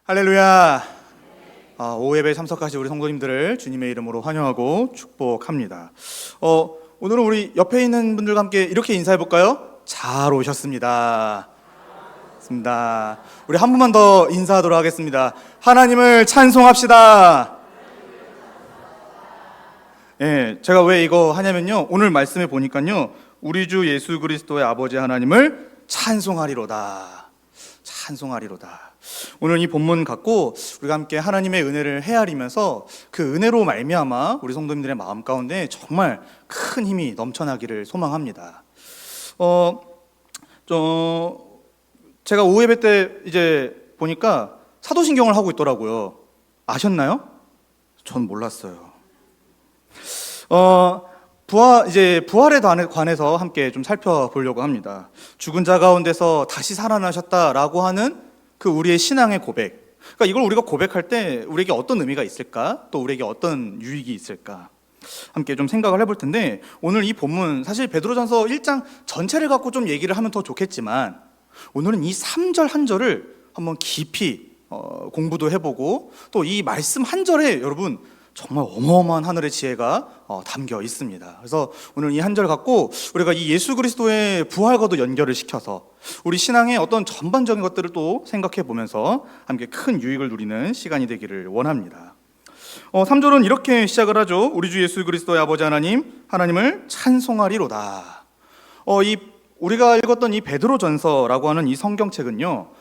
할렐루야. 오후 예배에 참석하신 우리 성도님들을 주님의 이름으로 환영하고 축복합니다. 오늘은 우리 옆에 있는 분들과 함께 이렇게 인사해 볼까요? 잘 오셨습니다. 맞습니다. 우리 한 번만 더 인사하도록 하겠습니다. 하나님을 찬송합시다. 예, 제가 왜 이거 하냐면요, 오늘 말씀에 보니까요, 우리 주 예수 그리스도의 아버지 하나님을 찬송하리로다. 찬송하리로다. 오늘 이 본문 갖고 우리가 함께 하나님의 은혜를 헤아리면서 그 은혜로 말미암아 우리 성도님들의 마음 가운데 정말 큰 힘이 넘쳐나기를 소망합니다. 제가 오후 예배 때 이제 보니까 사도신경을 하고 있더라고요. 아셨나요? 전 몰랐어요. 부활에 관해서 함께 좀 살펴보려고 합니다. 죽은 자 가운데서 다시 살아나셨다라고 하는 그 우리의 신앙의 고백. 그러니까 이걸 우리가 고백할 때 우리에게 어떤 의미가 있을까? 또 우리에게 어떤 유익이 있을까? 함께 좀 생각을 해볼 텐데, 오늘 이 본문 사실 베드로전서 1장 전체를 갖고 좀 얘기를 하면 더 좋겠지만, 오늘은 이 3절 한 절을 한번 깊이 공부도 해보고, 또 이 말씀 한 절에 여러분 정말 어마어마한 하늘의 지혜가 담겨 있습니다. 그래서 오늘 이 한 절 갖고 우리가 이 예수 그리스도의 부활과도 연결을 시켜서 우리 신앙의 어떤 전반적인 것들을 또 생각해 보면서 함께 큰 유익을 누리는 시간이 되기를 원합니다. 3절은 이렇게 시작을 하죠. 우리 주 예수 그리스도의 아버지 하나님을 찬송하리로다. 우리가 읽었던 이 베드로전서라고 하는 이 성경책은요,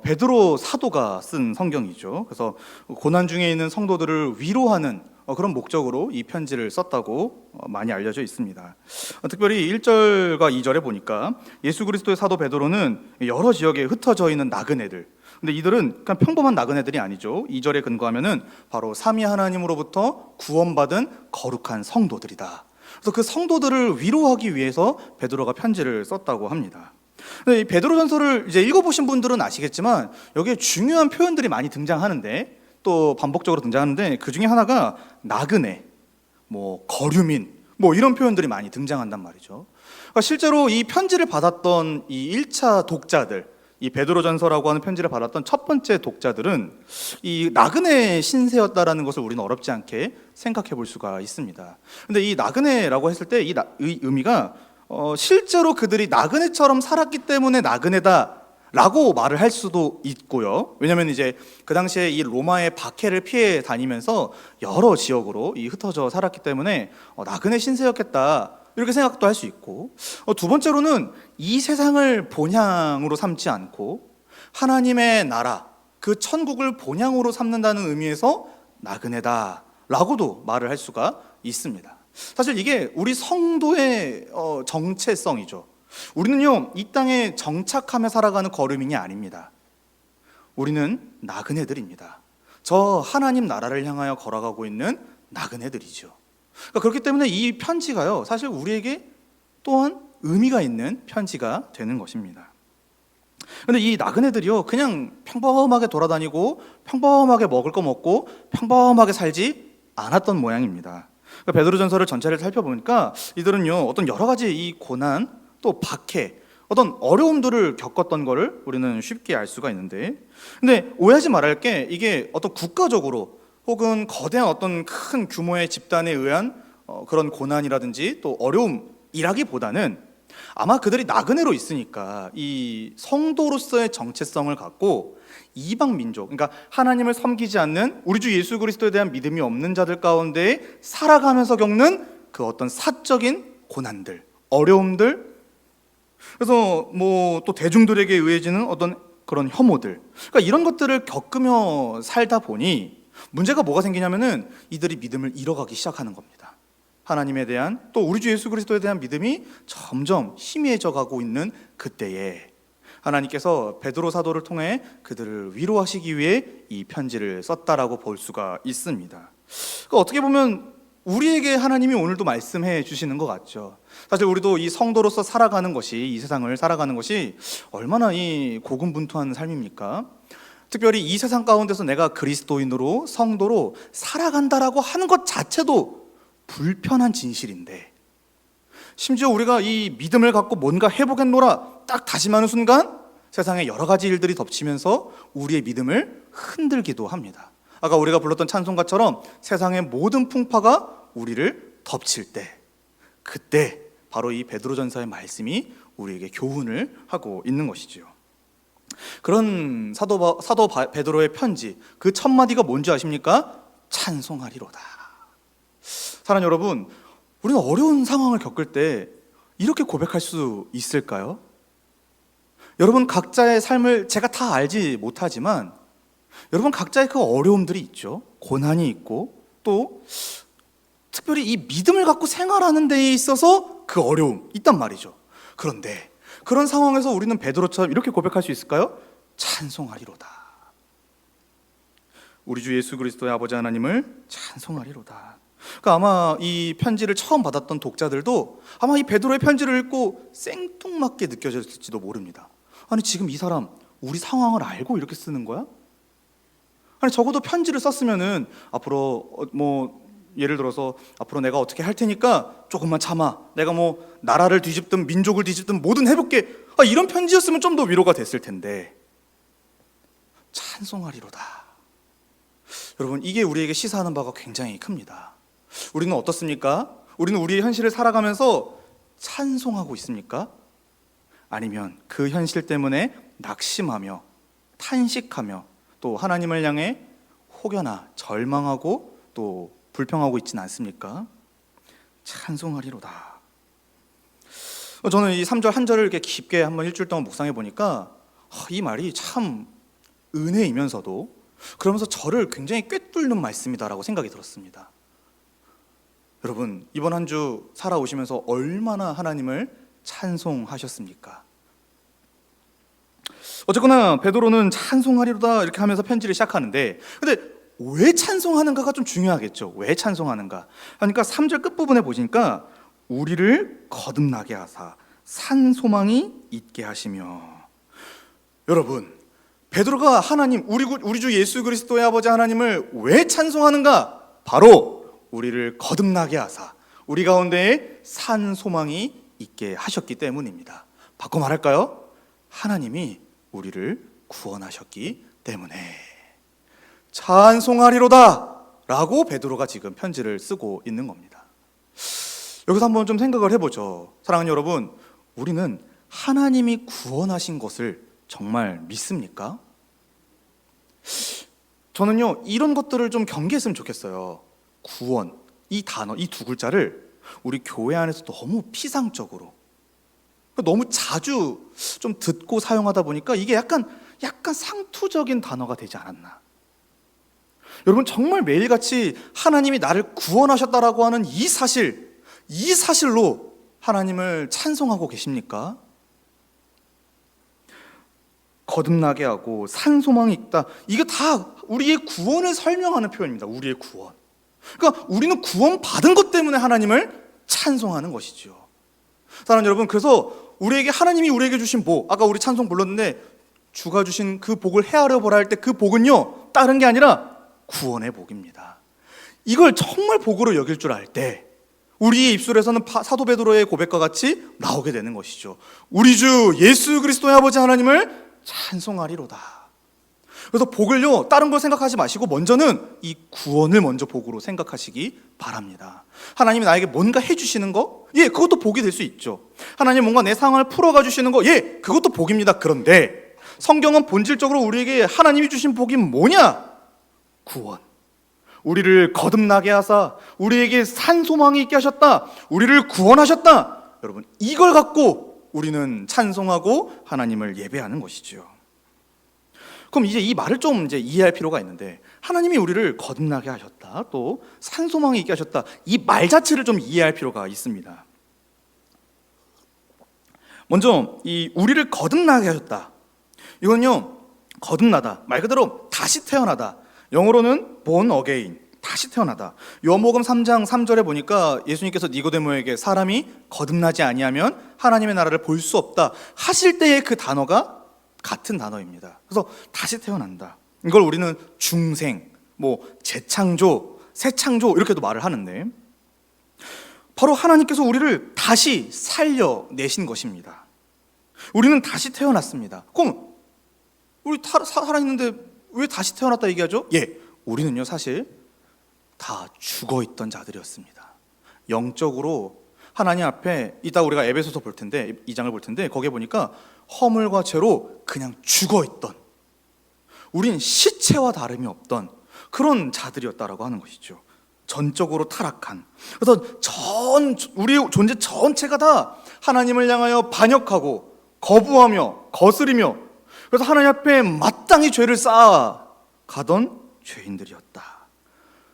베드로 사도가 쓴 성경이죠. 그래서 고난 중에 있는 성도들을 위로하는 그런 목적으로 이 편지를 썼다고 많이 알려져 있습니다. 특별히 1절과 2절에 보니까 예수 그리스도의 사도 베드로는 여러 지역에 흩어져 있는 나그네들, 근데 이들은 그냥 평범한 나그네들이 아니죠. 2절에 근거하면은 바로 삼위 하나님으로부터 구원받은 거룩한 성도들이다. 그래서 그 성도들을 위로하기 위해서 베드로가 편지를 썼다고 합니다. 이 베드로전서를 이제 읽어보신 분들은 아시겠지만 여기에 중요한 표현들이 많이 등장하는데, 또 반복적으로 등장하는데, 그 중에 하나가 나그네, 거류민, 이런 표현들이 많이 등장한단 말이죠. 그러니까 실제로 이 편지를 받았던 이 1차 독자들, 이 베드로전서라고 하는 편지를 받았던 첫 번째 독자들은 이 나그네 신세였다라는 것을 우리는 어렵지 않게 생각해 볼 수가 있습니다. 근데 이 나그네라고 했을 때 이 의미가 실제로 그들이 나그네처럼 살았기 때문에 나그네다라고 말을 할 수도 있고요. 왜냐하면 이제 그 당시에 이 로마의 박해를 피해 다니면서 여러 지역으로 흩어져 살았기 때문에 나그네 신세였겠다, 이렇게 생각도 할 수 있고, 두 번째로는 이 세상을 본향으로 삼지 않고 하나님의 나라, 그 천국을 본향으로 삼는다는 의미에서 나그네다라고도 말을 할 수가 있습니다. 사실 이게 우리 성도의 정체성이죠. 우리는요, 이 땅에 정착하며 살아가는 거류민이 아닙니다. 우리는 나그네들입니다. 저 하나님 나라를 향하여 걸어가고 있는 나그네들이죠. 그러니까 그렇기 때문에 이 편지가요, 사실 우리에게 또한 의미가 있는 편지가 되는 것입니다. 그런데 이 나그네들이요, 그냥 평범하게 돌아다니고 평범하게 먹을 거 먹고 평범하게 살지 않았던 모양입니다. 베드로전서를 전체를 살펴보니까 이들은요, 어떤 여러 가지 이 고난, 또 박해, 어떤 어려움들을 겪었던 것을 우리는 쉽게 알 수가 있는데, 근데 오해하지 말아야 할 게, 이게 어떤 국가적으로 혹은 거대한 어떤 큰 규모의 집단에 의한 그런 고난이라든지 또 어려움이라기보다는 아마 그들이 나그네로 있으니까 이 성도로서의 정체성을 갖고 이방 민족, 그러니까 하나님을 섬기지 않는 우리 주 예수 그리스도에 대한 믿음이 없는 자들 가운데 살아가면서 겪는 그 어떤 사적인 고난들, 어려움들, 그래서 또 대중들에게 의해지는 어떤 그런 혐오들, 그러니까 이런 것들을 겪으며 살다 보니 문제가 뭐가 생기냐면은 이들이 믿음을 잃어가기 시작하는 겁니다. 하나님에 대한, 또 우리 주 예수 그리스도에 대한 믿음이 점점 희미해져 가고 있는 그때에 하나님께서 베드로 사도를 통해 그들을 위로하시기 위해 이 편지를 썼다라고 볼 수가 있습니다. 그러니까 어떻게 보면 우리에게 하나님이 오늘도 말씀해 주시는 것 같죠. 사실 우리도 이 성도로서 살아가는 것이, 이 세상을 살아가는 것이 얼마나 이 고군분투한 삶입니까? 특별히 이 세상 가운데서 내가 그리스도인으로, 성도로 살아간다라고 하는 것 자체도 불편한 진실인데, 심지어 우리가 이 믿음을 갖고 뭔가 해보겠노라 딱 다짐하는 순간 세상에 여러 가지 일들이 덮치면서 우리의 믿음을 흔들기도 합니다. 아까 우리가 불렀던 찬송가처럼 세상의 모든 풍파가 우리를 덮칠 때, 그때 바로 이 베드로전서의 말씀이 우리에게 교훈을 하고 있는 것이지요. 그런 사도 베드로의 편지, 그 첫 마디가 뭔지 아십니까? 찬송하리로다. 사랑하는 여러분, 우리는 어려운 상황을 겪을 때 이렇게 고백할 수 있을까요? 여러분 각자의 삶을 제가 다 알지 못하지만 여러분 각자의 그 어려움들이 있죠. 고난이 있고 또 특별히 이 믿음을 갖고 생활하는 데에 있어서 그 어려움 있단 말이죠. 그런데 그런 상황에서 우리는 베드로처럼 이렇게 고백할 수 있을까요? 찬송하리로다. 우리 주 예수 그리스도의 아버지 하나님을 찬송하리로다. 그러니까 아마 이 편지를 처음 받았던 독자들도 아마 이 베드로의 편지를 읽고 생뚱맞게 느껴졌을지도 모릅니다. 아니 지금 이 사람 우리 상황을 알고 이렇게 쓰는 거야? 아니 적어도 편지를 썼으면은 앞으로 예를 들어서 앞으로 내가 어떻게 할 테니까 조금만 참아. 내가 나라를 뒤집든 민족을 뒤집든 뭐든 해볼게. 이런 편지였으면 좀 더 위로가 됐을 텐데 찬송하리로다. 여러분 이게 우리에게 시사하는 바가 굉장히 큽니다. 우리는 어떻습니까? 우리는 우리의 현실을 살아가면서 찬송하고 있습니까? 아니면 그 현실 때문에 낙심하며 탄식하며 또 하나님을 향해 혹여나 절망하고 또 불평하고 있지는 않습니까? 찬송하리로다. 저는 이 3절 한 절을 이렇게 깊게 한번 일주일 동안 묵상해 보니까 이 말이 참 은혜이면서도 그러면서 저를 굉장히 꿰뚫는 말씀이다라고 생각이 들었습니다. 여러분 이번 한 주 살아오시면서 얼마나 하나님을 찬송하셨습니까? 어쨌거나 베드로는 찬송하리로다 이렇게 하면서 편지를 시작하는데 근데 왜 찬송하는가가 좀 중요하겠죠. 왜 찬송하는가? 그러니까 3절 끝부분에 보시니까 우리를 거듭나게 하사 산 소망이 있게 하시며. 여러분 베드로가 하나님 우리 주 예수 그리스도의 아버지 하나님을 왜 찬송하는가? 바로 우리를 거듭나게 하사 우리 가운데에 산 소망이 있게 하셨기 때문입니다. 바꿔 말할까요? 하나님이 우리를 구원하셨기 때문에 찬송하리로다 라고 베드로가 지금 편지를 쓰고 있는 겁니다. 여기서 한번 좀 생각을 해보죠. 사랑하는 여러분, 우리는 하나님이 구원하신 것을 정말 믿습니까? 저는요 이런 것들을 좀 경계했으면 좋겠어요. 구원, 이 단어, 이 두 글자를 우리 교회 안에서 너무 피상적으로 너무 자주 좀 듣고 사용하다 보니까 이게 약간 상투적인 단어가 되지 않았나. 여러분 정말 매일같이 하나님이 나를 구원하셨다라고 하는 이 사실로 하나님을 찬송하고 계십니까? 거듭나게 하고 산 소망이 있다. 이게 다 우리의 구원을 설명하는 표현입니다. 우리의 구원. 그러니까 우리는 구원 받은 것 때문에 하나님을 찬송하는 것이죠. 사랑하는 여러분, 그래서 하나님이 우리에게 주신 복, 아까 우리 찬송 불렀는데 주가 주신 그 복을 헤아려 보라 할 때 그 복은요 다른 게 아니라 구원의 복입니다. 이걸 정말 복으로 여길 줄 알 때 우리의 입술에서는 사도 베드로의 고백과 같이 나오게 되는 것이죠. 우리 주 예수 그리스도의 아버지 하나님을 찬송하리로다. 그래서 복을요 다른 걸 생각하지 마시고 먼저는 이 구원을 먼저 복으로 생각하시기 바랍니다. 하나님이 나에게 뭔가 해주시는 거? 예, 그것도 복이 될 수 있죠. 하나님 뭔가 내 상황을 풀어가 주시는 거? 예, 그것도 복입니다. 그런데 성경은 본질적으로 우리에게 하나님이 주신 복이 뭐냐? 구원. 우리를 거듭나게 하사 우리에게 산 소망이 있게 하셨다. 우리를 구원하셨다. 여러분 이걸 갖고 우리는 찬송하고 하나님을 예배하는 것이죠. 그럼 이제 이 말을 좀 이해할 필요가 있는데, 하나님이 우리를 거듭나게 하셨다, 또 산 소망이 있게 하셨다, 이 말 자체를 좀 이해할 필요가 있습니다. 먼저 이 우리를 거듭나게 하셨다, 이건요 거듭나다 말 그대로 다시 태어나다, 영어로는 born again, 다시 태어나다. 요한복음 3장 3절에 보니까 예수님께서 니고데모에게 사람이 거듭나지 아니하면 하나님의 나라를 볼 수 없다 하실 때의 그 단어가 같은 단어입니다. 그래서 다시 태어난다, 이걸 우리는 중생, 재창조, 새창조 이렇게도 말을 하는데, 바로 하나님께서 우리를 다시 살려내신 것입니다. 우리는 다시 태어났습니다. 그럼 우리 살아있는데 왜 다시 태어났다 얘기하죠? 예, 우리는요 사실 다 죽어있던 자들이었습니다. 영적으로 하나님 앞에 이따 우리가 에베소서 볼 텐데 2장을 볼 텐데 거기에 보니까 허물과 죄로 그냥 죽어있던, 우린 시체와 다름이 없던 그런 자들이었다라고 하는 것이죠. 전적으로 타락한. 그래서 우리 존재 전체가 다 하나님을 향하여 반역하고 거부하며 거스리며, 그래서 하나님 앞에 마땅히 죄를 쌓아가던 죄인들이었다.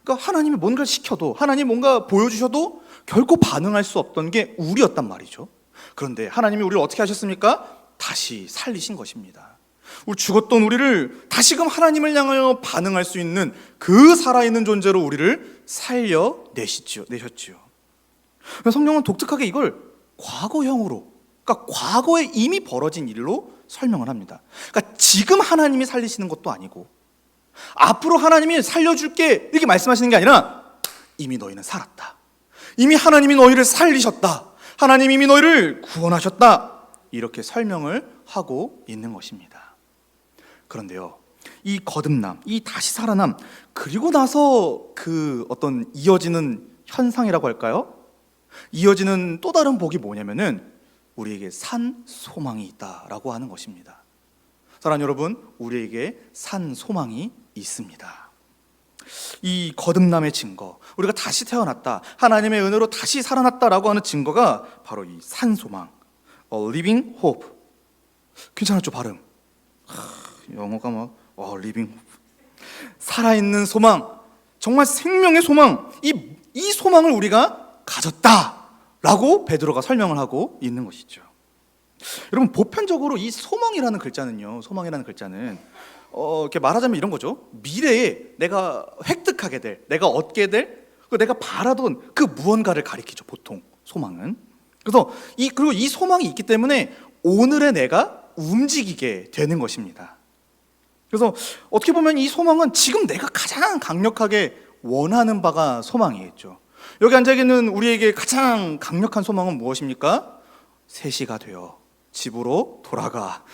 그러니까 하나님이 뭔가를 시켜도, 하나님이 뭔가 보여주셔도 결코 반응할 수 없던 게 우리였단 말이죠. 그런데 하나님이 우리를 어떻게 하셨습니까? 다시 살리신 것입니다. 우리 죽었던 우리를 다시금 하나님을 향하여 반응할 수 있는 그 살아있는 존재로 우리를 살려내셨지요. 성경은 독특하게 이걸 과거형으로, 그러니까 과거에 이미 벌어진 일로 설명을 합니다. 그러니까 지금 하나님이 살리시는 것도 아니고 앞으로 하나님이 살려줄게 이렇게 말씀하시는 게 아니라 이미 너희는 살았다, 이미 하나님이 너희를 살리셨다, 하나님이 이미 너희를 구원하셨다, 이렇게 설명을 하고 있는 것입니다. 그런데요, 이 거듭남, 이 다시 살아남, 그리고 나서 그 어떤 이어지는 현상이라고 할까요? 이어지는 또 다른 복이 뭐냐면은 우리에게 산 소망이 있다라고 하는 것입니다. 사랑하는 여러분, 우리에게 산 소망이 있습니다. 이 거듭남의 증거, 우리가 다시 태어났다, 하나님의 은혜로 다시 살아났다라고 하는 증거가 바로 이 산 소망, living hope. 괜찮았죠, 발음? 영어가 막 living hope. 살아있는 소망, 정말 생명의 소망, 이 소망을 우리가 가졌다라고 베드로가 설명을 하고 있는 것이죠. 여러분, 보편적으로 이 소망이라는 글자는 이렇게 말하자면 이런 거죠. 미래에 내가 획득하게 될, 내가 얻게 될, 내가 바라던 그 무언가를 가리키죠, 보통 소망은. 그래서 그리고 이 소망이 있기 때문에 오늘의 내가 움직이게 되는 것입니다. 그래서 어떻게 보면 이 소망은 지금 내가 가장 강력하게 원하는 바가 소망이겠죠. 여기 앉아있는 우리에게 가장 강력한 소망은 무엇입니까? 3시가 되어 집으로 돌아가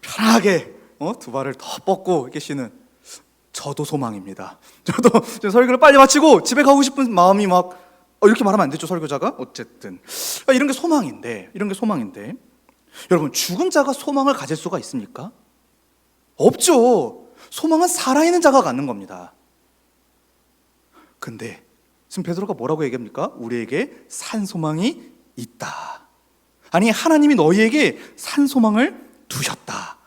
편하게 두 발을 더 뻗고 계시는 저도 소망입니다. 저도 설교를 빨리 마치고 집에 가고 싶은 마음이 막 이렇게 말하면 안 되죠, 설교자가. 어쨌든 이런 게 소망인데 여러분, 죽은 자가 소망을 가질 수가 있습니까? 없죠. 소망은 살아있는 자가 갖는 겁니다. 근데 지금 베드로가 뭐라고 얘기합니까? 우리에게 산 소망이 있다. 아니, 하나님이 너희에게 산 소망을 두셨다.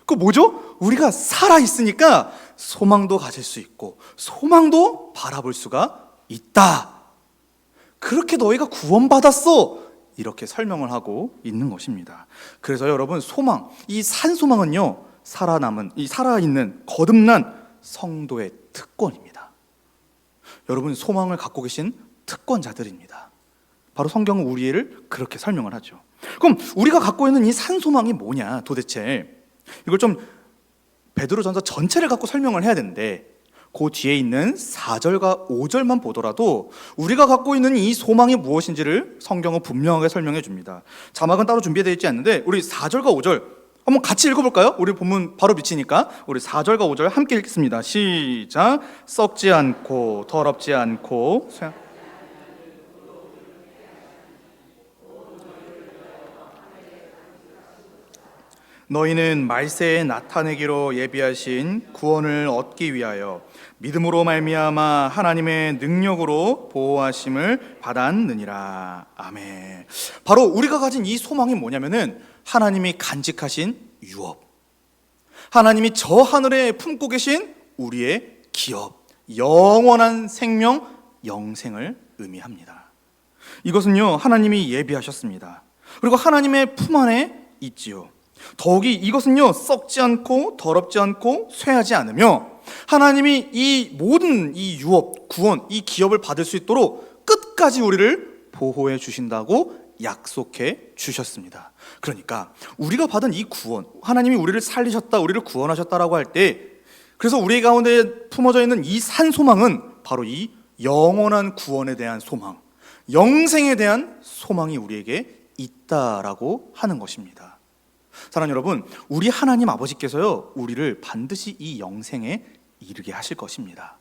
그거 뭐죠? 우리가 살아있으니까 소망도 가질 수 있고 소망도 바라볼 수가 있다. 그렇게 너희가 구원받았어, 이렇게 설명을 하고 있는 것입니다. 그래서 여러분, 소망, 이 산 소망은요, 살아있는 거듭난 성도의 특권입니다. 여러분, 소망을 갖고 계신 특권자들입니다. 바로 성경은 우리를 그렇게 설명을 하죠. 그럼 우리가 갖고 있는 이 산 소망이 뭐냐, 도대체 이걸 좀 베드로전서 전체를 갖고 설명을 해야 되는데 그 뒤에 있는 4절과 5절만 보더라도 우리가 갖고 있는 이 소망이 무엇인지를 성경은 분명하게 설명해 줍니다. 자막은 따로 준비되어 있지 않는데 우리 4절과 5절 한번 같이 읽어볼까요? 우리 본문 바로 비치니까 우리 4절과 5절 함께 읽겠습니다. 시작. 썩지 않고 더럽지 않고 너희는 말세에 나타내기로 예비하신 구원을 얻기 위하여 믿음으로 말미암아 하나님의 능력으로 보호하심을 받았느니라. 아멘. 바로 우리가 가진 이 소망이 뭐냐면은 하나님이 간직하신 유업, 하나님이 저 하늘에 품고 계신 우리의 기업, 영원한 생명, 영생을 의미합니다. 이것은요, 하나님이 예비하셨습니다. 그리고 하나님의 품 안에 있지요. 더욱이 이것은요, 썩지 않고 더럽지 않고 쇠하지 않으며 하나님이 이 모든 이 유업, 구원, 이 기업을 받을 수 있도록 끝까지 우리를 보호해 주신다고 약속해 주셨습니다. 그러니까 우리가 받은 이 구원, 하나님이 우리를 살리셨다, 우리를 구원하셨다라고 할 때, 그래서 우리 가운데 품어져 있는 이 산 소망은 바로 이 영원한 구원에 대한 소망, 영생에 대한 소망이 우리에게 있다라고 하는 것입니다. 사랑하는 여러분, 우리 하나님 아버지께서요, 우리를 반드시 이 영생에 이르게 하실 것입니다.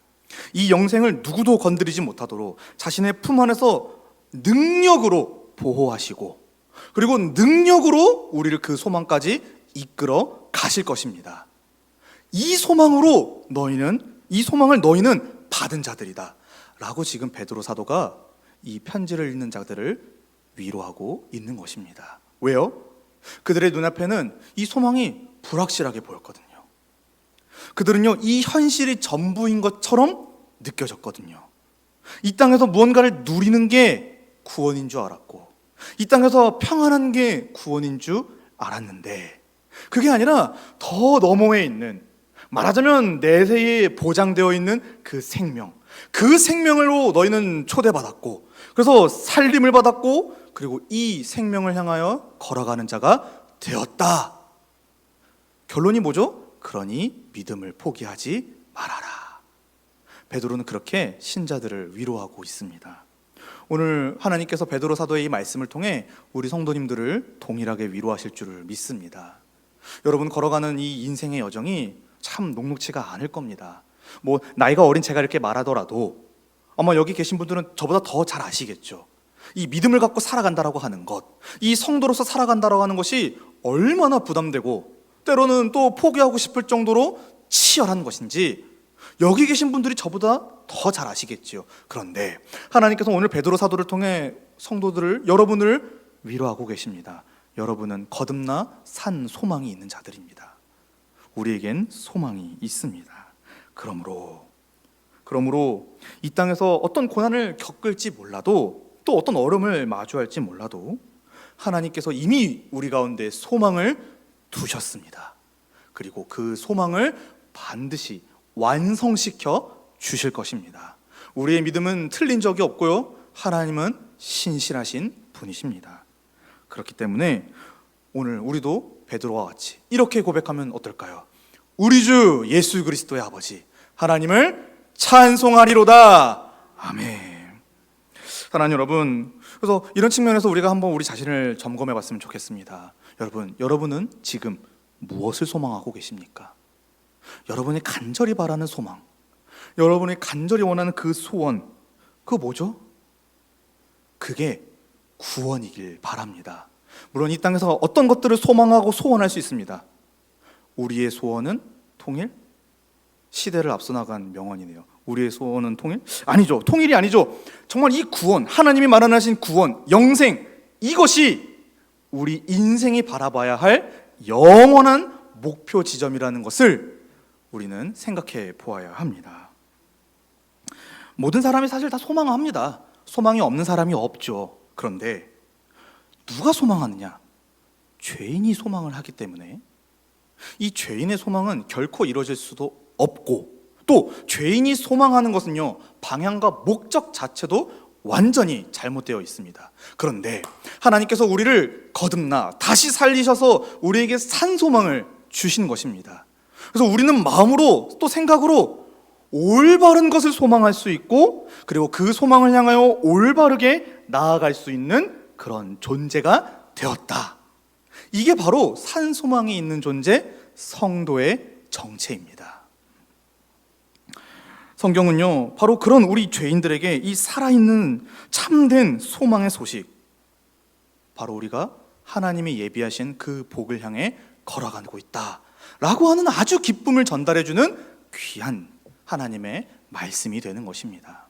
이 영생을 누구도 건드리지 못하도록 자신의 품 안에서 능력으로 보호하시고, 그리고 능력으로 우리를 그 소망까지 이끌어 가실 것입니다. 이 소망을 너희는 받은 자들이다 라고 지금 베드로 사도가 이 편지를 읽는 자들을 위로하고 있는 것입니다. 왜요? 그들의 눈앞에는 이 소망이 불확실하게 보였거든요. 그들은요, 이 현실이 전부인 것처럼 느껴졌거든요. 이 땅에서 무언가를 누리는 게 구원인 줄 알았고, 이 땅에서 평안한 게 구원인 줄 알았는데, 그게 아니라 더 너머에 있는, 말하자면 내세에 보장되어 있는 그 생명, 그 생명으로 너희는 초대받았고, 그래서 살림을 받았고, 그리고 이 생명을 향하여 걸어가는 자가 되었다. 결론이 뭐죠? 그러니 믿음을 포기하지 말아라. 베드로는 그렇게 신자들을 위로하고 있습니다. 오늘 하나님께서 베드로 사도의 이 말씀을 통해 우리 성도님들을 동일하게 위로하실 줄을 믿습니다. 여러분, 걸어가는 이 인생의 여정이 참 녹록지가 않을 겁니다. 나이가 어린 제가 이렇게 말하더라도 아마 여기 계신 분들은 저보다 더 잘 아시겠죠. 이 믿음을 갖고 살아간다라고 하는 것, 이 성도로서 살아간다라고 하는 것이 얼마나 부담되고 때로는 또 포기하고 싶을 정도로 치열한 것인지 여기 계신 분들이 저보다 더 잘 아시겠지요. 그런데 하나님께서 오늘 베드로 사도를 통해 성도들을, 여러분을 위로하고 계십니다. 여러분은 거듭나 산 소망이 있는 자들입니다. 우리에겐 소망이 있습니다. 그러므로 이 땅에서 어떤 고난을 겪을지 몰라도, 또 어떤 어려움을 마주할지 몰라도 하나님께서 이미 우리 가운데 소망을 두셨습니다. 그리고 그 소망을 반드시 완성시켜 주실 것입니다. 우리의 믿음은 틀린 적이 없고요, 하나님은 신실하신 분이십니다. 그렇기 때문에 오늘 우리도 베드로와 같이 이렇게 고백하면 어떨까요? 우리 주 예수 그리스도의 아버지 하나님을 찬송하리로다. 아멘. 사랑하는 여러분, 그래서 이런 측면에서 우리가 한번 우리 자신을 점검해 봤으면 좋겠습니다. 여러분은 지금 무엇을 소망하고 계십니까? 여러분이 간절히 바라는 소망, 여러분이 간절히 원하는 그 소원, 그거 뭐죠? 그게 구원이길 바랍니다. 물론 이 땅에서 어떤 것들을 소망하고 소원할 수 있습니다. 우리의 소원은 통일? 시대를 앞서 나간 명언이네요. 우리의 소원은 통일? 아니죠. 통일이 아니죠. 정말 이 구원, 하나님이 마련하신 구원, 영생, 이것이 우리 인생이 바라봐야 할 영원한 목표 지점이라는 것을 우리는 생각해 보아야 합니다. 모든 사람이 사실 다 소망합니다. 소망이 없는 사람이 없죠. 그런데 누가 소망하느냐? 죄인이 소망을 하기 때문에 이 죄인의 소망은 결코 이루어질 수도 없고, 또 죄인이 소망하는 것은요, 방향과 목적 자체도 완전히 잘못되어 있습니다. 그런데 하나님께서 우리를 거듭나 다시 살리셔서 우리에게 산 소망을 주신 것입니다. 그래서 우리는 마음으로 또 생각으로 올바른 것을 소망할 수 있고, 그리고 그 소망을 향하여 올바르게 나아갈 수 있는 그런 존재가 되었다. 이게 바로 산 소망이 있는 존재, 성도의 정체입니다. 성경은요, 바로 그런 우리 죄인들에게 이 살아있는 참된 소망의 소식, 바로 우리가 하나님이 예비하신 그 복을 향해 걸어가고 있다 라고 하는 아주 기쁨을 전달해주는 귀한 하나님의 말씀이 되는 것입니다.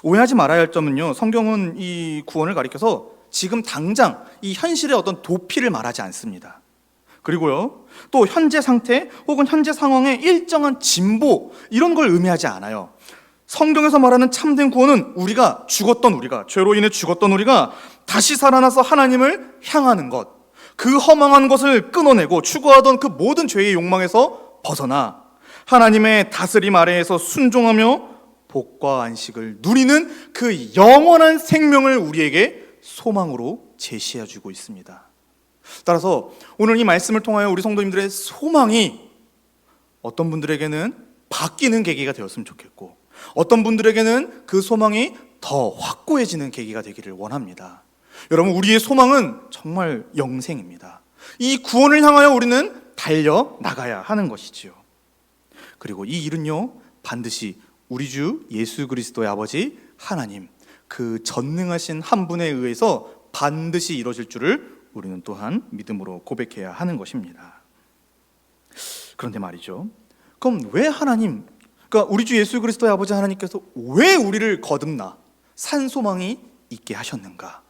오해하지 말아야 할 점은요, 성경은 이 구원을 가리켜서 지금 당장 이 현실의 어떤 도피를 말하지 않습니다. 그리고요, 또 현재 상태 혹은 현재 상황의 일정한 진보, 이런 걸 의미하지 않아요. 성경에서 말하는 참된 구원은 우리가, 죄로 인해 죽었던 우리가 다시 살아나서 하나님을 향하는 것, 그 허망한 것을 끊어내고 추구하던 그 모든 죄의 욕망에서 벗어나 하나님의 다스림 아래에서 순종하며 복과 안식을 누리는 그 영원한 생명을 우리에게 소망으로 제시해주고 있습니다. 따라서 오늘 이 말씀을 통하여 우리 성도님들의 소망이 어떤 분들에게는 바뀌는 계기가 되었으면 좋겠고, 어떤 분들에게는 그 소망이 더 확고해지는 계기가 되기를 원합니다. 여러분, 우리의 소망은 정말 영생입니다. 이 구원을 향하여 우리는 달려나가야 하는 것이지요. 그리고 이 일은요, 반드시 우리 주 예수 그리스도의 아버지 하나님, 그 전능하신 한 분에 의해서 반드시 이루어질 줄을 우리는 또한 믿음으로 고백해야 하는 것입니다. 그런데 말이죠, 그럼 왜 하나님, 그러니까 우리 주 예수 그리스도의 아버지 하나님께서 왜 우리를 거듭나 산 소망이 있게 하셨는가?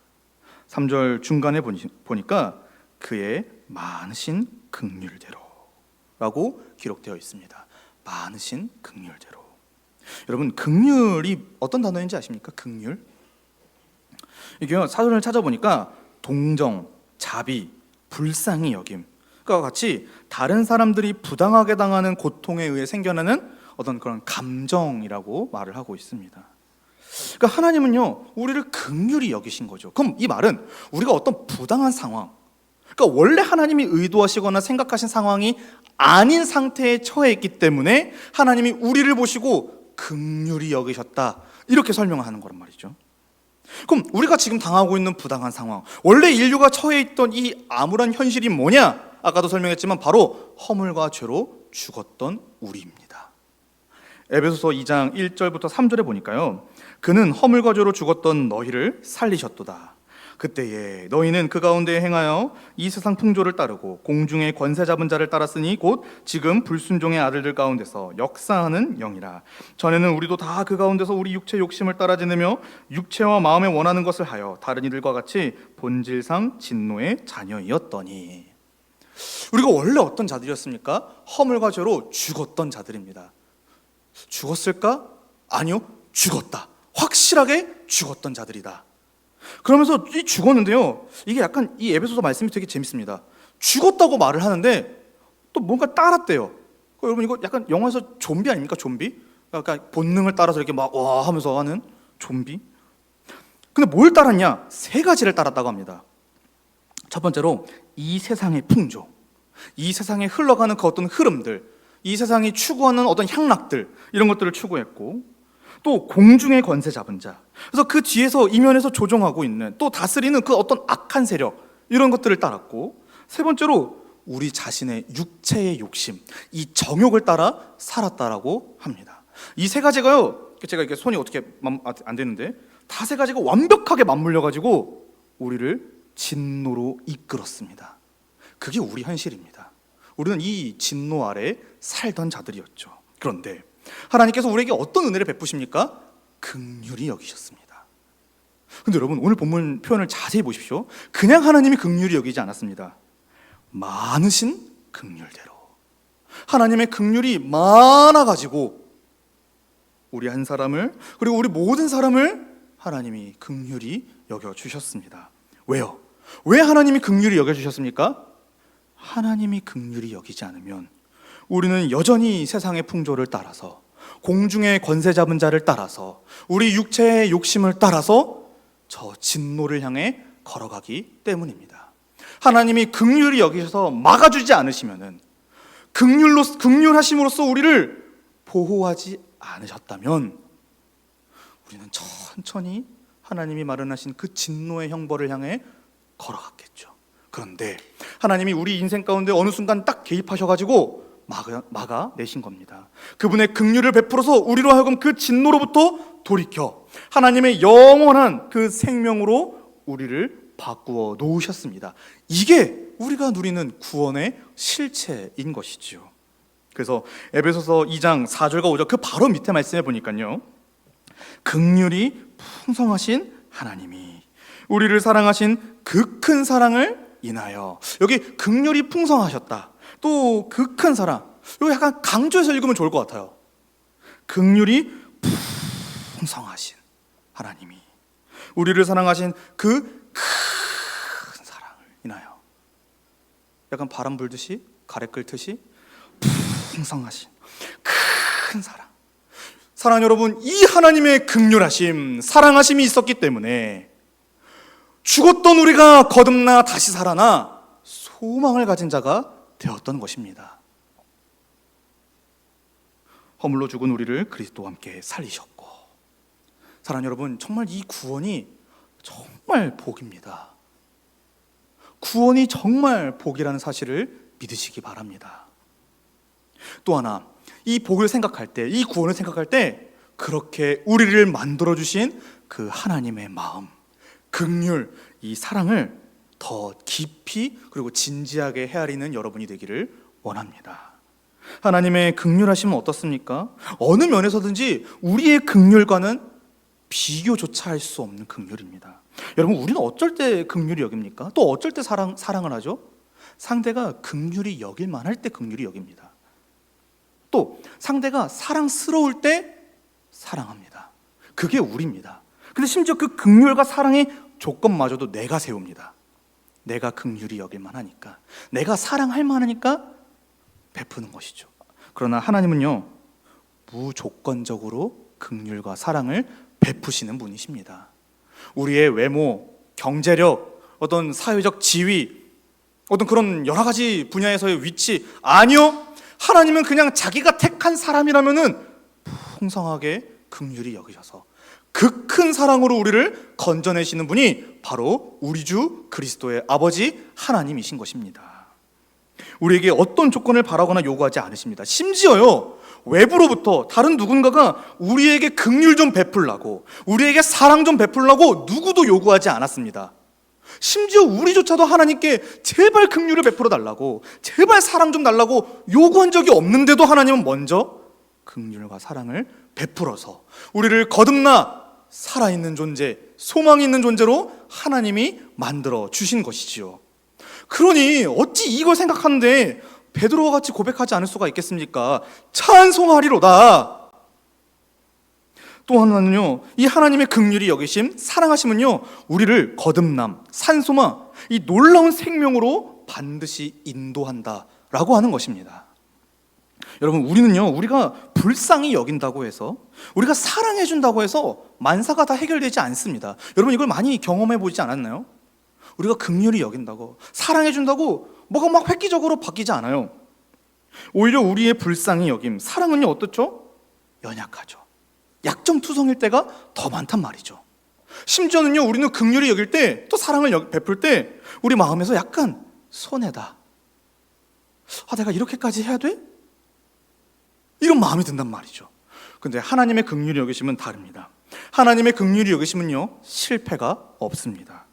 3절 중간에 보니까 그의 많으신 긍휼대로 라고 기록되어 있습니다. 많으신 긍휼대로. 여러분, 긍휼이 어떤 단어인지 아십니까? 긍휼? 이게요, 사전을 찾아보니까 동정, 자비, 불쌍히 여김, 그러니까 같이 다른 사람들이 부당하게 당하는 고통에 의해 생겨나는 어떤 그런 감정이라고 말을 하고 있습니다. 그러니까 하나님은요, 우리를 긍휼히 여기신 거죠. 그럼 이 말은 우리가 어떤 부당한 상황, 그러니까 원래 하나님이 의도하시거나 생각하신 상황이 아닌 상태에 처해 있기 때문에 하나님이 우리를 보시고 긍휼히 여기셨다, 이렇게 설명하는 거란 말이죠. 그럼 우리가 지금 당하고 있는 부당한 상황, 원래 인류가 처해 있던 이 암울한 현실이 뭐냐? 아까도 설명했지만 바로 허물과 죄로 죽었던 우리입니다. 에베소서 2장 1절부터 3절에 보니까요, 그는 허물과 죄로 죽었던 너희를 살리셨도다. 그때에 너희는 그 가운데 행하여 이 세상 풍조를 따르고 공중의 권세 잡은 자를 따랐으니 곧 지금 불순종의 아들들 가운데서 역사하는 영이라. 전에는 우리도 다 그 가운데서 우리 육체 욕심을 따라 지내며 육체와 마음에 원하는 것을 하여 다른 이들과 같이 본질상 진노의 자녀이었더니. 우리가 원래 어떤 자들이었습니까? 허물과 죄로 죽었던 자들입니다. 죽었을까? 아니요, 죽었다. 확실하게 죽었던 자들이다. 그러면서 이 죽었는데요, 이게 약간 이 에베소서 말씀이 되게 재밌습니다. 죽었다고 말을 하는데 또 뭔가 따랐대요. 여러분, 이거 약간 영화에서 좀비 아닙니까? 좀비? 약간 본능을 따라서 이렇게 막 와 하면서 하는 좀비. 근데 뭘 따랐냐? 세 가지를 따랐다고 합니다. 첫 번째로 이 세상의 풍조, 이 세상에 흘러가는 그 어떤 흐름들, 이 세상이 추구하는 어떤 향락들, 이런 것들을 추구했고, 또 공중의 권세 잡은 자, 그래서 그 뒤에서 이면에서 조종하고 있는, 또 다스리는 그 어떤 악한 세력, 이런 것들을 따랐고, 세 번째로 우리 자신의 육체의 욕심, 이 정욕을 따라 살았다라고 합니다. 이 세 가지가요, 제가 이렇게 손이 어떻게 안 되는데 다 세 가지가 완벽하게 맞물려 가지고 우리를 진노로 이끌었습니다. 그게 우리 현실입니다. 우리는 이 진노 아래 살던 자들이었죠. 그런데 하나님께서 우리에게 어떤 은혜를 베푸십니까? 긍휼히 여기셨습니다. 근데 여러분, 오늘 본문 표현을 자세히 보십시오. 그냥 하나님이 긍휼히 여기지 않았습니다. 많으신 긍휼대로. 하나님의 긍휼이 많아가지고 우리 한 사람을, 그리고 우리 모든 사람을 하나님이 긍휼히 여겨주셨습니다. 왜요? 왜 하나님이 긍휼히 여겨주셨습니까? 하나님이 긍휼히 여기지 않으면 우리는 여전히 세상의 풍조를 따라서, 공중의 권세 잡은 자를 따라서, 우리 육체의 욕심을 따라서 저 진노를 향해 걸어가기 때문입니다. 하나님이 긍휼히 여기셔서 막아주지 않으시면은, 긍휼하심으로써 우리를 보호하지 않으셨다면 우리는 천천히 하나님이 마련하신 그 진노의 형벌을 향해 걸어갔겠죠. 그런데 하나님이 우리 인생 가운데 어느 순간 딱 개입하셔가지고 막아내신 겁니다. 그분의 긍휼을 베풀어서 우리로 하여금 그 진노로부터 돌이켜 하나님의 영원한 그 생명으로 우리를 바꾸어 놓으셨습니다. 이게 우리가 누리는 구원의 실체인 것이지요. 그래서 에베소서 2장 4절과 5절 그 바로 밑에 말씀해 보니까요, 긍휼이 풍성하신 하나님이 우리를 사랑하신 그 큰 사랑을 인하여, 여기 긍휼이 풍성하셨다, 또 그 큰 사랑, 여기 약간 강조해서 읽으면 좋을 것 같아요. 긍휼이 풍성하신 하나님이 우리를 사랑하신 그 큰 사랑을 인하여, 약간 바람 불듯이 가래 끓듯이 풍성하신 큰 사랑. 사랑 여러분, 이 하나님의 긍휼하심, 사랑하심이 있었기 때문에 죽었던 우리가 거듭나 다시 살아나 소망을 가진 자가 되었던 것입니다. 허물로 죽은 우리를 그리스도와 함께 살리셨고, 사랑 여러분, 정말 이 구원이 정말 복입니다. 구원이 정말 복이라는 사실을 믿으시기 바랍니다. 또 하나, 이 복을 생각할 때, 이 구원을 생각할 때 그렇게 우리를 만들어주신 그 하나님의 마음, 긍휼, 이 사랑을 더 깊이 그리고 진지하게 헤아리는 여러분이 되기를 원합니다. 하나님의 긍휼하심은 어떻습니까? 어느 면에서든지 우리의 긍휼과는 비교조차 할 수 없는 긍휼입니다. 여러분, 우리는 어쩔 때 긍휼히 여깁니까? 또 어쩔 때 사랑을 하죠? 상대가 긍휼히 여길 만할 때 긍휼히 여깁니다. 또 상대가 사랑스러울 때 사랑합니다. 그게 우리입니다. 근데 심지어 그 긍휼과 사랑의 조건마저도 내가 세웁니다. 내가 긍휼히 여길 만하니까, 내가 사랑할 만하니까 베푸는 것이죠. 그러나 하나님은요, 무조건적으로 긍휼과 사랑을 베푸시는 분이십니다. 우리의 외모, 경제력, 어떤 사회적 지위, 어떤 그런 여러 가지 분야에서의 위치, 아니요, 하나님은 그냥 자기가 택한 사람이라면은 풍성하게 긍휼히 여기셔서 그 큰 사랑으로 우리를 건져내시는 분이 바로 우리 주 그리스도의 아버지 하나님이신 것입니다. 우리에게 어떤 조건을 바라거나 요구하지 않으십니다. 심지어요, 외부로부터 다른 누군가가 우리에게 긍휼 좀 베풀라고, 우리에게 사랑 좀 베풀라고 누구도 요구하지 않았습니다. 심지어 우리조차도 하나님께 제발 긍휼을 베풀어 달라고, 제발 사랑 좀 달라고 요구한 적이 없는데도 하나님은 먼저 긍휼과 사랑을 베풀어서 우리를 거듭나 살아있는 존재, 소망이 있는 존재로 하나님이 만들어 주신 것이지요. 그러니 어찌 이걸 생각하는데 베드로와 같이 고백하지 않을 수가 있겠습니까? 찬송하리로다. 또 하나는요, 이 하나님의 긍휼이 여기심, 사랑하심은요, 우리를 거듭남, 산소망, 이 놀라운 생명으로 반드시 인도한다라고 하는 것입니다. 여러분, 우리는요, 우리가 불쌍히 여긴다고 해서, 우리가 사랑해준다고 해서 만사가 다 해결되지 않습니다. 여러분, 이걸 많이 경험해 보지 않았나요? 우리가 긍휼히 여긴다고, 사랑해준다고 뭐가 막 획기적으로 바뀌지 않아요. 오히려 우리의 불쌍히 여김, 사랑은요, 어떻죠? 연약하죠. 약점투성일 때가 더 많단 말이죠. 심지어는요, 우리는 긍휼히 여길 때, 또 사랑을 베풀 때 우리 마음에서 약간 손해다, 내가 이렇게까지 해야 돼? 이런 마음이 든단 말이죠. 근데 하나님의 긍휼히 여기심은 다릅니다. 하나님의 긍휼히 여기심은요, 실패가 없습니다.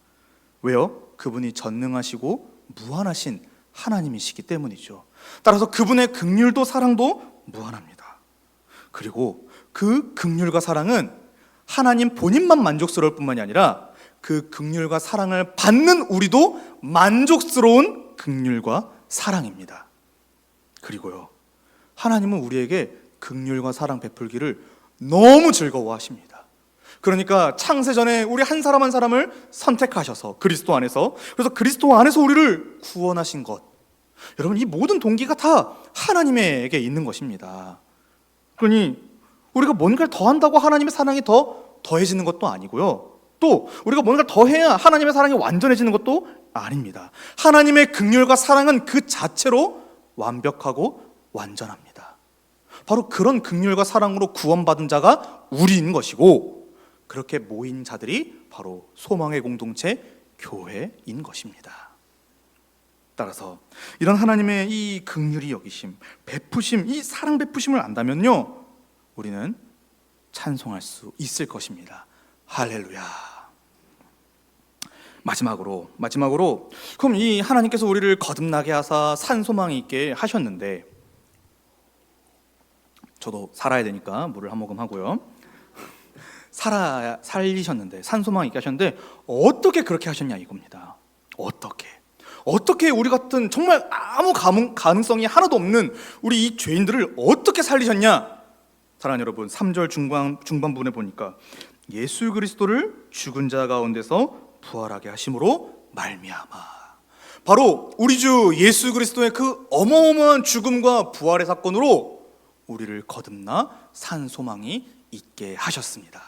왜요? 그분이 전능하시고 무한하신 하나님이시기 때문이죠. 따라서 그분의 긍휼도 사랑도 무한합니다. 그리고 그 긍휼과 사랑은 하나님 본인만 만족스러울 뿐만이 아니라 그 긍휼과 사랑을 받는 우리도 만족스러운 긍휼과 사랑입니다. 그리고요, 하나님은 우리에게 긍휼과 사랑 베풀기를 너무 즐거워하십니다. 그러니까 창세전에 우리 한 사람 한 사람을 선택하셔서 그리스도 안에서, 그래서 그리스도 안에서 우리를 구원하신 것, 여러분, 이 모든 동기가 다 하나님에게 있는 것입니다. 그러니 우리가 뭔가를 더 한다고 하나님의 사랑이 더해지는 것도 아니고요, 또 우리가 뭔가를 더 해야 하나님의 사랑이 완전해지는 것도 아닙니다. 하나님의 긍휼과 사랑은 그 자체로 완벽하고 완전합니다. 바로 그런 긍휼과 사랑으로 구원받은 자가 우리인 것이고, 그렇게 모인 자들이 바로 소망의 공동체 교회인 것입니다. 따라서 이런 하나님의 이 긍휼이 여기심, 베푸심, 이 사랑 베푸심을 안다면요, 우리는 찬송할 수 있을 것입니다. 할렐루야. 마지막으로 그럼 이 하나님께서 우리를 거듭나게 하사 산소망이 있게 하셨는데, 저도 살아야 되니까 물을 한 모금 하고요. 살리셨는데, 산소망이 있게 하셨는데 어떻게 그렇게 하셨냐 이겁니다. 어떻게 우리 같은 정말 아무 가능성이 하나도 없는 우리 이 죄인들을 어떻게 살리셨냐? 사랑하는 여러분, 3절 중반부분에 보니까 예수 그리스도를 죽은 자 가운데서 부활하게 하심으로 말미암아, 바로 우리 주 예수 그리스도의 그 어마어마한 죽음과 부활의 사건으로 우리를 거듭나 산 소망이 있게 하셨습니다.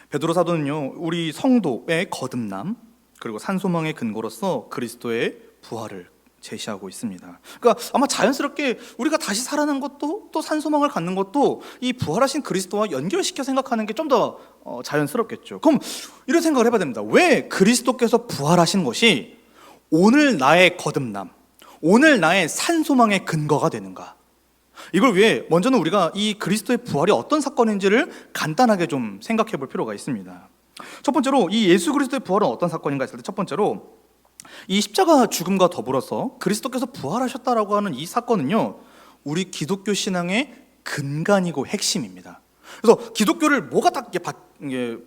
베드로 사도는요, 우리 성도의 거듭남 그리고 산 소망의 근거로서 그리스도의 부활을 제시하고 있습니다. 그러니까 아마 자연스럽게 우리가 다시 살아난 것도 또 산소망을 갖는 것도 이 부활하신 그리스도와 연결시켜 생각하는 게 좀 더 자연스럽겠죠. 그럼 이런 생각을 해봐야 됩니다. 왜 그리스도께서 부활하신 것이 오늘 나의 거듭남, 오늘 나의 산소망의 근거가 되는가? 이걸 위해 먼저는 우리가 이 그리스도의 부활이 어떤 사건인지를 간단하게 좀 생각해 볼 필요가 있습니다. 첫 번째로 이 예수 그리스도의 부활은 어떤 사건인가 했을 때 첫 번째로 이 십자가 죽음과 더불어서 그리스도께서 부활하셨다라고 하는 이 사건은요, 우리 기독교 신앙의 근간이고 핵심입니다. 그래서 기독교를 뭐가 딱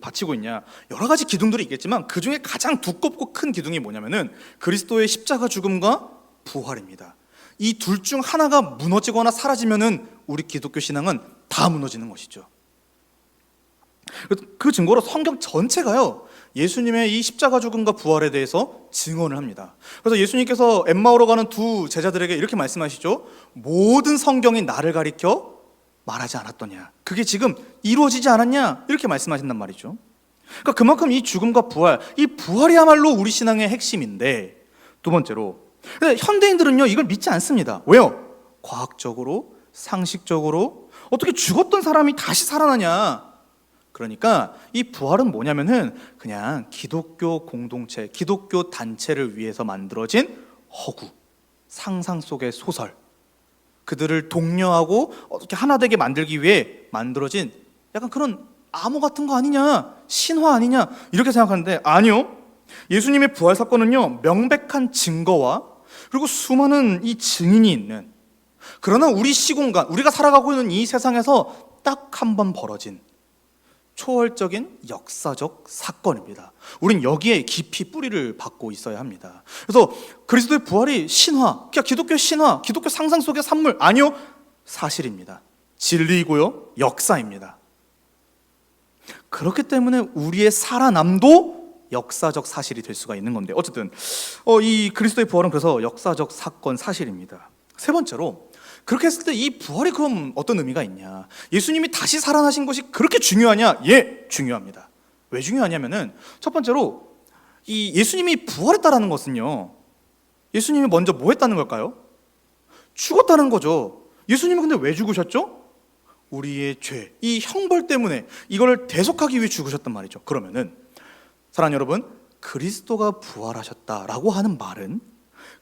바치고 있냐, 여러 가지 기둥들이 있겠지만 그 중에 가장 두껍고 큰 기둥이 뭐냐면은 그리스도의 십자가 죽음과 부활입니다. 이 둘 중 하나가 무너지거나 사라지면은 우리 기독교 신앙은 다 무너지는 것이죠. 그 증거로 성경 전체가요, 예수님의 이 십자가 죽음과 부활에 대해서 증언을 합니다. 그래서 예수님께서 엠마오로 가는 두 제자들에게 이렇게 말씀하시죠. 모든 성경이 나를 가리켜 말하지 않았더냐, 그게 지금 이루어지지 않았냐, 이렇게 말씀하신단 말이죠. 그러니까 그만큼 이 죽음과 부활, 이 부활이야말로 우리 신앙의 핵심인데, 두 번째로 현대인들은요 이걸 믿지 않습니다. 왜요? 과학적으로, 상식적으로 어떻게 죽었던 사람이 다시 살아나냐. 그러니까 이 부활은 뭐냐면은 그냥 기독교 공동체, 기독교 단체를 위해서 만들어진 허구, 상상 속의 소설, 그들을 독려하고 어떻게 하나 되게 만들기 위해 만들어진 약간 그런 암호 같은 거 아니냐, 신화 아니냐, 이렇게 생각하는데 아니요, 예수님의 부활 사건은요 명백한 증거와 그리고 수많은 이 증인이 있는, 그러나 우리 시공간, 우리가 살아가고 있는 이 세상에서 딱 한 번 벌어진 초월적인 역사적 사건입니다. 우린 여기에 깊이 뿌리를 받고 있어야 합니다. 그래서 그리스도의 부활이 신화, 그냥 기독교 신화, 기독교 상상 속의 산물, 아니요, 사실입니다. 진리이고요, 역사입니다. 그렇기 때문에 우리의 살아남도 역사적 사실이 될 수가 있는 건데, 어쨌든 이 그리스도의 부활은 그래서 역사적 사건, 사실입니다. 세 번째로, 그렇게 했을 때 이 부활이 그럼 어떤 의미가 있냐, 예수님이 다시 살아나신 것이 그렇게 중요하냐? 예, 중요합니다. 왜 중요하냐면은 첫 번째로 이 예수님이 부활했다라는 것은요, 예수님이 먼저 뭐 했다는 걸까요? 죽었다는 거죠. 예수님은 근데 왜 죽으셨죠? 우리의 죄, 이 형벌 때문에 이걸 대속하기 위해 죽으셨단 말이죠. 그러면은 사랑하는 여러분, 그리스도가 부활하셨다라고 하는 말은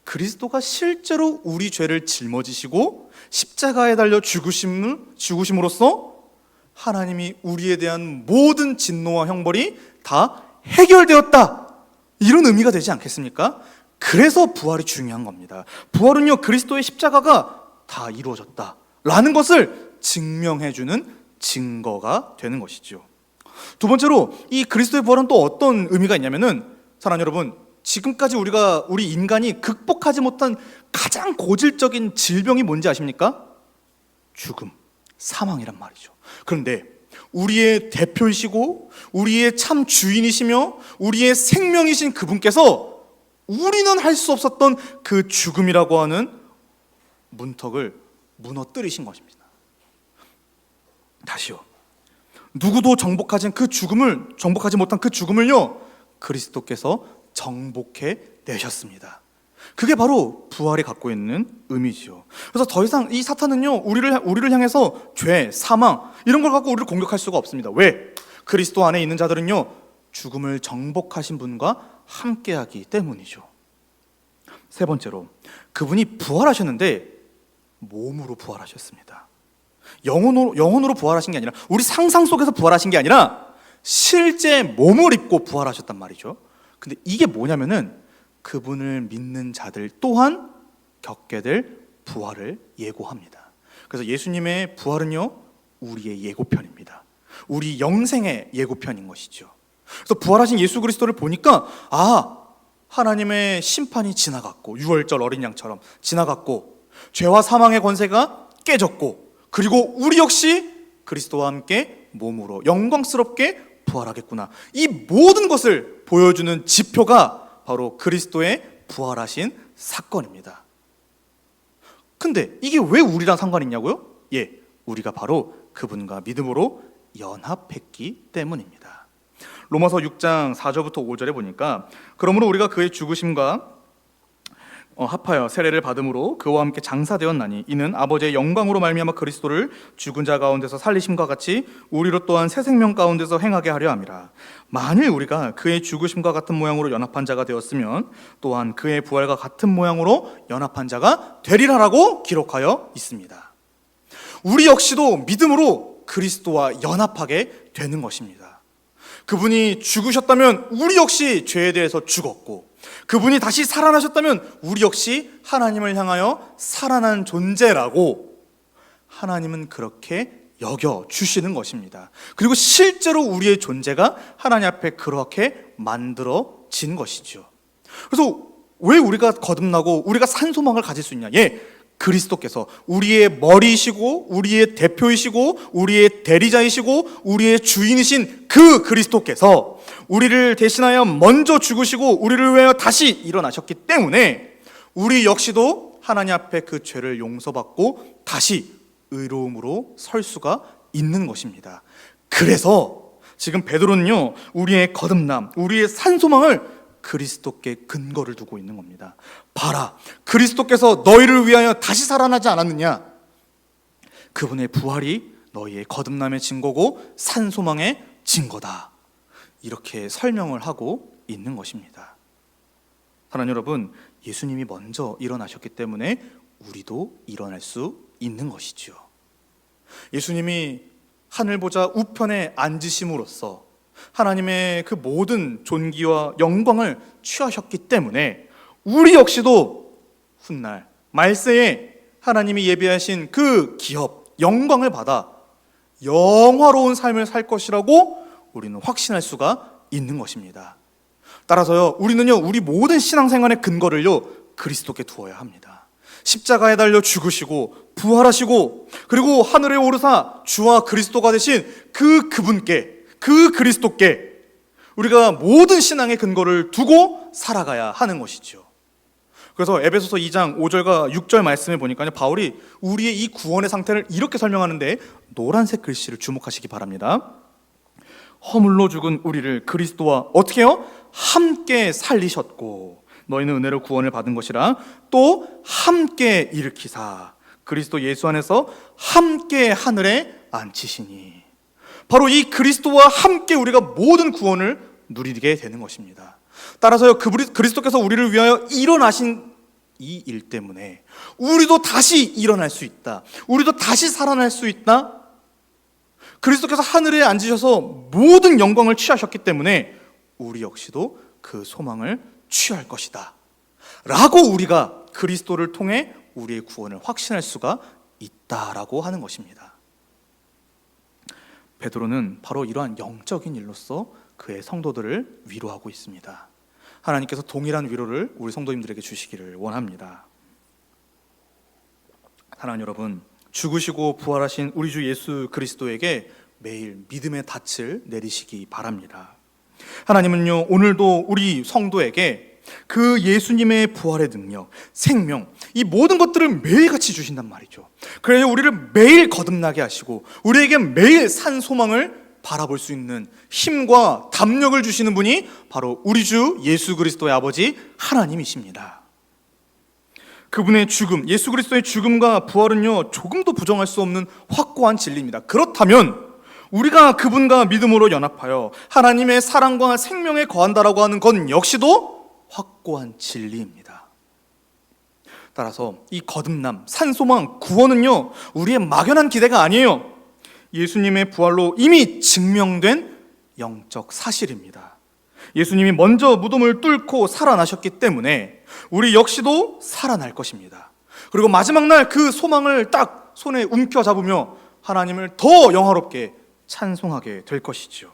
그리스도가 실제로 우리 죄를 짊어지시고 십자가에 달려 죽으심으로써 하나님이 우리에 대한 모든 진노와 형벌이 다 해결되었다, 이런 의미가 되지 않겠습니까? 그래서 부활이 중요한 겁니다. 부활은요, 그리스도의 십자가가 다 이루어졌다라는 것을 증명해주는 증거가 되는 것이죠. 두 번째로 이 그리스도의 부활은 또 어떤 의미가 있냐면은, 사랑하는 여러분, 지금까지 우리 인간이 극복하지 못한 가장 고질적인 질병이 뭔지 아십니까? 죽음, 사망이란 말이죠. 그런데 우리의 대표이시고 우리의 참 주인이시며 우리의 생명이신 그분께서 우리는 할 수 없었던 그 죽음이라고 하는 문턱을 무너뜨리신 것입니다. 다시요, 누구도 정복하지 못한 그 죽음을요, 그리스도께서 정복해 내셨습니다. 그게 바로 부활이 갖고 있는 의미지요. 그래서 더 이상 이 사탄은요, 우리를 향해서 죄, 사망 이런 걸 갖고 우리를 공격할 수가 없습니다. 왜? 그리스도 안에 있는 자들은요, 죽음을 정복하신 분과 함께하기 때문이죠. 세 번째로, 그분이 부활하셨는데 몸으로 부활하셨습니다. 영혼으로 부활하신 게 아니라, 우리 상상 속에서 부활하신 게 아니라 실제 몸을 입고 부활하셨단 말이죠. 근데 이게 뭐냐면은 그분을 믿는 자들 또한 겪게 될 부활을 예고합니다. 그래서 예수님의 부활은요, 우리의 예고편입니다. 우리 영생의 예고편인 것이죠. 그래서 부활하신 예수 그리스도를 보니까 하나님의 심판이 지나갔고, 유월절 어린 양처럼 지나갔고, 죄와 사망의 권세가 깨졌고, 그리고 우리 역시 그리스도와 함께 몸으로 영광스럽게 부활하겠구나, 이 모든 것을 보여주는 지표가 바로 그리스도의 부활하신 사건입니다. 근데 이게 왜 우리랑 상관이 있냐고요? 예, 우리가 바로 그분과 믿음으로 연합했기 때문입니다. 로마서 6장 4절부터 5절에 보니까, 그러므로 우리가 그의 죽으심과 합하여 세례를 받음으로 그와 함께 장사되었나니 이는 아버지의 영광으로 말미암아 그리스도를 죽은 자 가운데서 살리심과 같이 우리로 또한 새 생명 가운데서 행하게 하려 함이라. 만일 우리가 그의 죽으심과 같은 모양으로 연합한 자가 되었으면 또한 그의 부활과 같은 모양으로 연합한 자가 되리라라고 기록하여 있습니다. 우리 역시도 믿음으로 그리스도와 연합하게 되는 것입니다. 그분이 죽으셨다면 우리 역시 죄에 대해서 죽었고, 그분이 다시 살아나셨다면 우리 역시 하나님을 향하여 살아난 존재라고 하나님은 그렇게 여겨 주시는 것입니다. 그리고 실제로 우리의 존재가 하나님 앞에 그렇게 만들어진 것이죠. 그래서 왜 우리가 거듭나고 우리가 산 소망을 가질 수 있냐? 그리스도께서 우리의 머리이시고 우리의 대표이시고 우리의 대리자이시고 우리의 주인이신 그 그리스도께서 우리를 대신하여 먼저 죽으시고 우리를 위하여 다시 일어나셨기 때문에 우리 역시도 하나님 앞에 그 죄를 용서받고 다시 의로움으로 설 수가 있는 것입니다. 그래서 지금 베드로는요, 우리의 거듭남, 우리의 산 소망을 그리스도께 근거를 두고 있는 겁니다. 봐라, 그리스도께서 너희를 위하여 다시 살아나지 않았느냐? 그분의 부활이 너희의 거듭남의 증거고 산 소망의 증거다. 이렇게 설명을 하고 있는 것입니다. 사랑하는 여러분, 예수님이 먼저 일어나셨기 때문에 우리도 일어날 수 있는 것이죠. 예수님이 하늘 보좌 우편에 앉으심으로써 하나님의 그 모든 존귀와 영광을 취하셨기 때문에 우리 역시도 훗날 말세에 하나님이 예비하신 그 기업, 영광을 받아 영화로운 삶을 살 것이라고 우리는 확신할 수가 있는 것입니다. 따라서요, 우리는요, 우리 모든 신앙생활의 근거를요, 그리스도께 두어야 합니다. 십자가에 달려 죽으시고 부활하시고 그리고 하늘에 오르사 주와 그리스도가 되신 그분께, 그 그리스도께 우리가 모든 신앙의 근거를 두고 살아가야 하는 것이죠. 그래서 에베소서 2장 5절과 6절 말씀에 보니까요, 바울이 우리의 이 구원의 상태를 이렇게 설명하는데 노란색 글씨를 주목하시기 바랍니다. 허물로 죽은 우리를 그리스도와 어떻게 해요? 함께 살리셨고 너희는 은혜로 구원을 받은 것이라 또 함께 일으키사 그리스도 예수 안에서 함께 하늘에 앉히시니. 바로 이 그리스도와 함께 우리가 모든 구원을 누리게 되는 것입니다. 따라서요, 그리스도께서 우리를 위하여 일어나신 이 일 때문에 우리도 다시 일어날 수 있다. 우리도 다시 살아날 수 있다. 그리스도께서 하늘에 앉으셔서 모든 영광을 취하셨기 때문에 우리 역시도 그 소망을 취할 것이다 라고 우리가 그리스도를 통해 우리의 구원을 확신할 수가 있다라고 하는 것입니다. 베드로는 바로 이러한 영적인 일로서 그의 성도들을 위로하고 있습니다. 하나님께서 동일한 위로를 우리 성도님들에게 주시기를 원합니다. 사랑하는 여러분, 죽으시고 부활하신 우리 주 예수 그리스도에게 매일 믿음의 닻을 내리시기 바랍니다. 하나님은요, 오늘도 우리 성도에게 그 예수님의 부활의 능력, 생명, 이 모든 것들을 매일같이 주신단 말이죠. 그래서 우리를 매일 거듭나게 하시고 우리에게 매일 산 소망을 바라볼 수 있는 힘과 담력을 주시는 분이 바로 우리 주 예수 그리스도의 아버지 하나님이십니다. 그분의 죽음, 예수 그리스도의 죽음과 부활은요, 조금도 부정할 수 없는 확고한 진리입니다. 그렇다면 우리가 그분과 믿음으로 연합하여 하나님의 사랑과 생명에 거한다라고 하는 건 역시도 확고한 진리입니다. 따라서 이 거듭남, 산소망, 구원은요, 우리의 막연한 기대가 아니에요. 예수님의 부활로 이미 증명된 영적 사실입니다. 예수님이 먼저 무덤을 뚫고 살아나셨기 때문에 우리 역시도 살아날 것입니다. 그리고 마지막 날 그 소망을 딱 손에 움켜잡으며 하나님을 더 영화롭게 찬송하게 될 것이죠.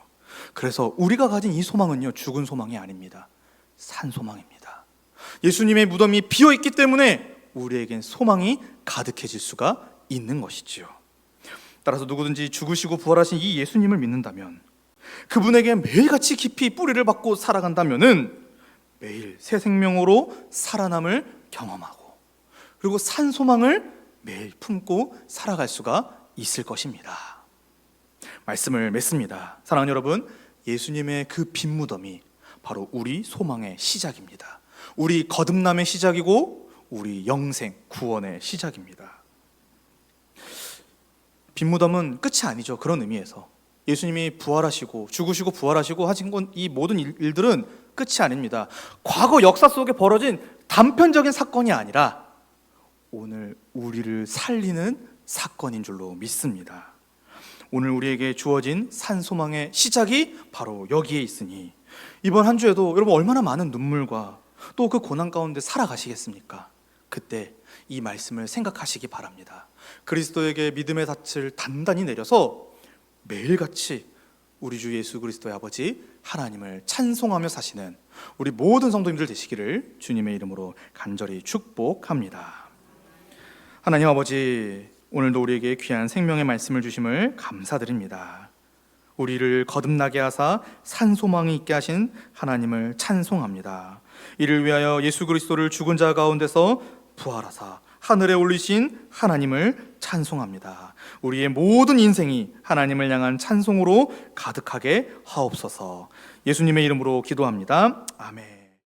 그래서 우리가 가진 이 소망은요, 죽은 소망이 아닙니다. 산 소망입니다. 예수님의 무덤이 비어있기 때문에 우리에겐 소망이 가득해질 수가 있는 것이지요. 따라서 누구든지 죽으시고 부활하신 이 예수님을 믿는다면, 그분에게 매일같이 깊이 뿌리를 박고 살아간다면은 매일 새 생명으로 살아남을 경험하고 그리고 산 소망을 매일 품고 살아갈 수가 있을 것입니다. 말씀을 맺습니다. 사랑하는 여러분, 예수님의 그 빈 무덤이 바로 우리 소망의 시작입니다. 우리 거듭남의 시작이고 우리 영생, 구원의 시작입니다. 빈무덤은 끝이 아니죠. 그런 의미에서 예수님이 부활하시고 죽으시고 부활하시고 하신 건 이 모든 일들은 끝이 아닙니다. 과거 역사 속에 벌어진 단편적인 사건이 아니라 오늘 우리를 살리는 사건인 줄로 믿습니다. 오늘 우리에게 주어진 산소망의 시작이 바로 여기에 있으니 이번 한 주에도 여러분 얼마나 많은 눈물과 또 그 고난 가운데 살아가시겠습니까? 그때 이 말씀을 생각하시기 바랍니다. 그리스도에게 믿음의 닻을 단단히 내려서 매일같이 우리 주 예수 그리스도의 아버지 하나님을 찬송하며 사시는 우리 모든 성도님들 되시기를 주님의 이름으로 간절히 축복합니다. 하나님 아버지, 오늘도 우리에게 귀한 생명의 말씀을 주심을 감사드립니다. 우리를 거듭나게 하사 산소망이 있게 하신 하나님을 찬송합니다. 이를 위하여 예수 그리스도를 죽은 자 가운데서 부활하사 하늘에 올리신 하나님을 찬송합니다. 우리의 모든 인생이 하나님을 향한 찬송으로 가득하게 하옵소서. 예수님의 이름으로 기도합니다. 아멘.